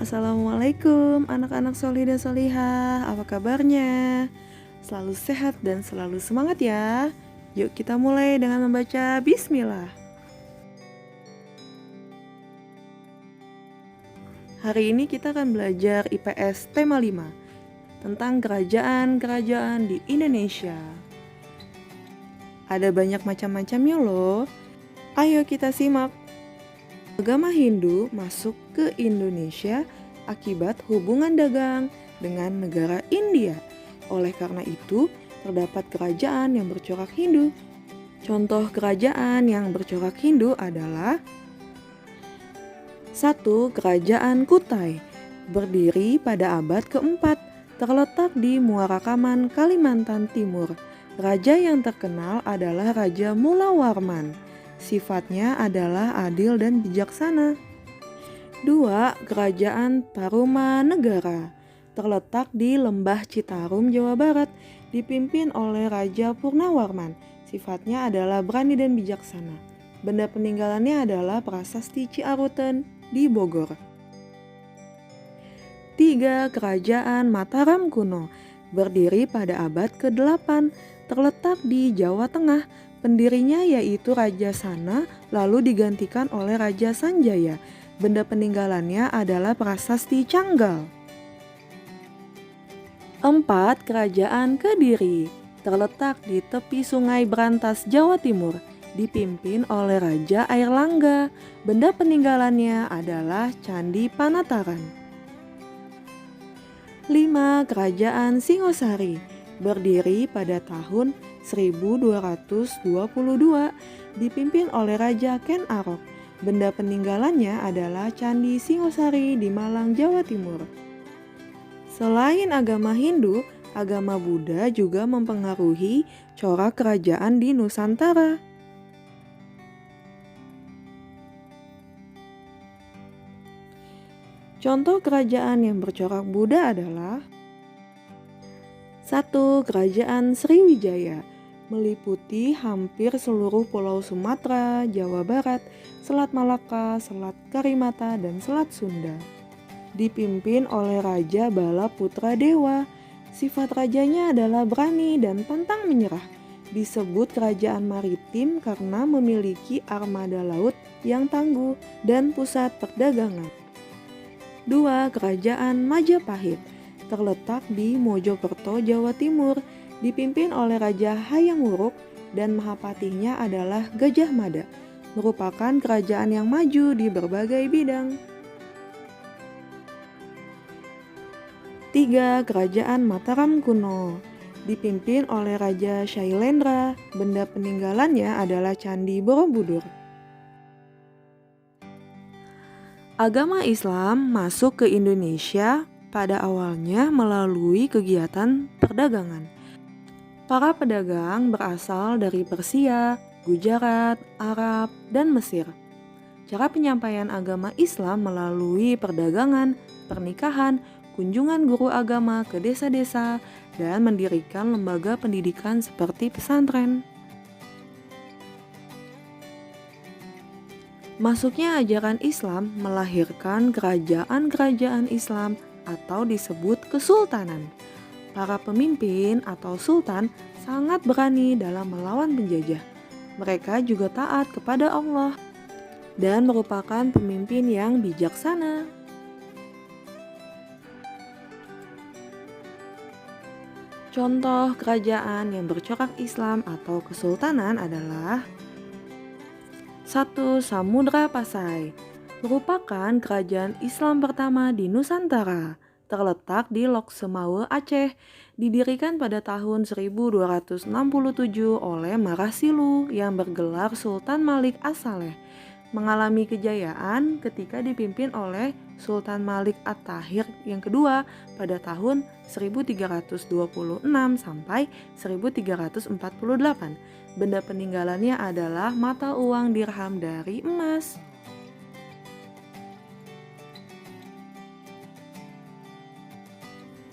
Assalamualaikum anak-anak solih dan solihah, apa kabarnya? Selalu sehat dan selalu semangat ya. Yuk kita mulai dengan membaca Bismillah. Hari ini kita akan belajar IPS tema 5 tentang kerajaan-kerajaan di Indonesia. Ada banyak macam-macamnya loh. Ayo kita simak. Agama Hindu masuk ke Indonesia akibat hubungan dagang dengan negara India. Oleh karena itu, terdapat kerajaan yang bercorak Hindu. Contoh kerajaan yang bercorak Hindu adalah 1. Kerajaan Kutai, berdiri pada abad keempat, terletak di Muara Kaman, Kalimantan Timur. Raja yang terkenal adalah Raja Mulawarman. Sifatnya adalah adil dan bijaksana. 2. Kerajaan Tarumanegara, terletak di Lembah Citarum, Jawa Barat, dipimpin oleh Raja Purnawarman. Sifatnya adalah berani dan bijaksana. Benda peninggalannya adalah Prasasti Ciaruten di Bogor. 3. Kerajaan Mataram kuno, berdiri pada abad ke-8, terletak di Jawa Tengah. Pendirinya yaitu Raja Sana, lalu digantikan oleh Raja Sanjaya. Benda peninggalannya adalah Prasasti Canggal. 4. Kerajaan Kediri, terletak di tepi Sungai Brantas, Jawa Timur, dipimpin oleh Raja Airlangga. Benda peninggalannya adalah Candi Panataran. 5. Kerajaan Singosari, berdiri pada tahun 1222, dipimpin oleh Raja Ken Arok. Benda peninggalannya adalah Candi Singosari di Malang, Jawa Timur. Selain agama Hindu, agama Buddha juga mempengaruhi corak kerajaan di Nusantara. Contoh kerajaan yang bercorak Buddha adalah 1. Kerajaan Sriwijaya, meliputi hampir seluruh pulau Sumatera, Jawa Barat, Selat Malaka, Selat Karimata, dan Selat Sunda. Dipimpin oleh Raja Bala Putra Dewa. Sifat rajanya adalah berani dan pantang menyerah. Disebut kerajaan maritim karena memiliki armada laut yang tangguh dan pusat perdagangan. 2. Kerajaan Majapahit, terletak di Mojokerto, Jawa Timur, dipimpin oleh Raja Hayam Wuruk dan mahapatihnya adalah Gajah Mada, merupakan kerajaan yang maju di berbagai bidang. 3. Kerajaan Mataram kuno, dipimpin oleh Raja Shailendra. Benda peninggalannya adalah Candi Borobudur. Agama Islam masuk ke Indonesia pada awalnya melalui kegiatan perdagangan. Para pedagang berasal dari Persia, Gujarat, Arab, dan Mesir. Cara penyampaian agama Islam melalui perdagangan, pernikahan, kunjungan guru agama ke desa-desa, dan mendirikan lembaga pendidikan seperti pesantren. Masuknya ajaran Islam melahirkan kerajaan-kerajaan Islam atau disebut kesultanan. Para pemimpin atau sultan sangat berani dalam melawan penjajah. Mereka juga taat kepada Allah dan merupakan pemimpin yang bijaksana. Contoh kerajaan yang bercorak Islam atau kesultanan adalah 1. Samudra Pasai, merupakan kerajaan Islam pertama di Nusantara, terletak di Lok Semawe, Aceh, didirikan pada tahun 1267 oleh Marasilu yang bergelar Sultan Malik As-Saleh. Mengalami kejayaan ketika dipimpin oleh Sultan Malik At-Tahir yang kedua pada tahun 1326 sampai 1348. Benda peninggalannya adalah mata uang dirham dari emas.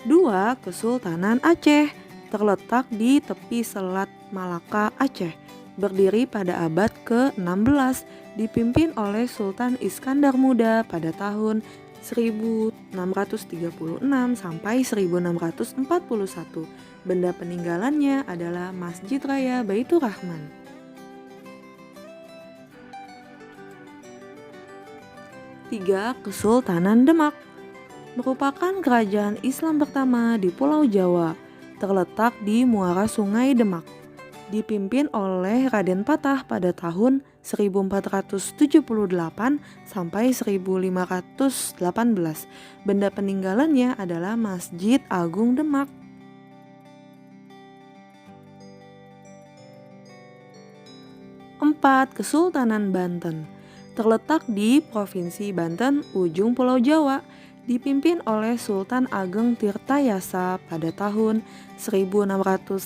2. Kesultanan Aceh, terletak di tepi Selat Malaka, Aceh, berdiri pada abad ke-16, dipimpin oleh Sultan Iskandar Muda pada tahun 1636 sampai 1641. Benda peninggalannya adalah Masjid Raya Baitur Rahman. 3. Kesultanan Demak merupakan kerajaan Islam pertama di Pulau Jawa, terletak di muara Sungai Demak. Dipimpin oleh Raden Patah pada tahun 1478 sampai 1518. Benda peninggalannya adalah Masjid Agung Demak. 4. Kesultanan Banten terletak di Provinsi Banten, ujung Pulau Jawa, dipimpin oleh Sultan Ageng Tirtayasa pada tahun 1651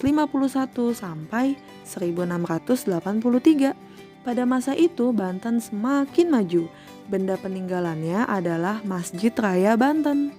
sampai 1683. Pada masa itu Banten semakin maju. Benda peninggalannya adalah Masjid Raya Banten.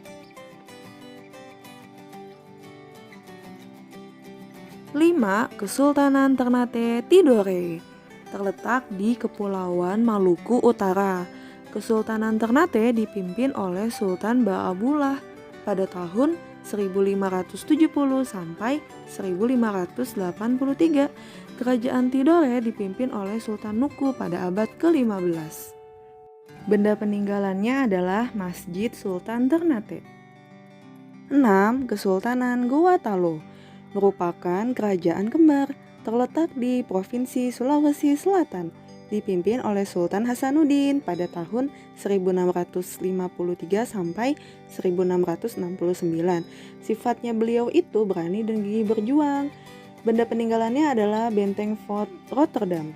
5. Kesultanan Ternate Tidore terletak di Kepulauan Maluku Utara. Kesultanan Ternate dipimpin oleh Sultan Baabullah pada tahun 1570 sampai 1583. Kerajaan Tidore dipimpin oleh Sultan Nuku pada abad ke-15. Benda peninggalannya adalah Masjid Sultan Ternate. 6. Kesultanan Goa Talo merupakan kerajaan kembar terletak di Provinsi Sulawesi Selatan, dipimpin oleh Sultan Hasanuddin pada tahun 1653 sampai 1669. Sifatnya beliau itu berani dan gigih berjuang. Benda peninggalannya adalah Benteng Fort Rotterdam.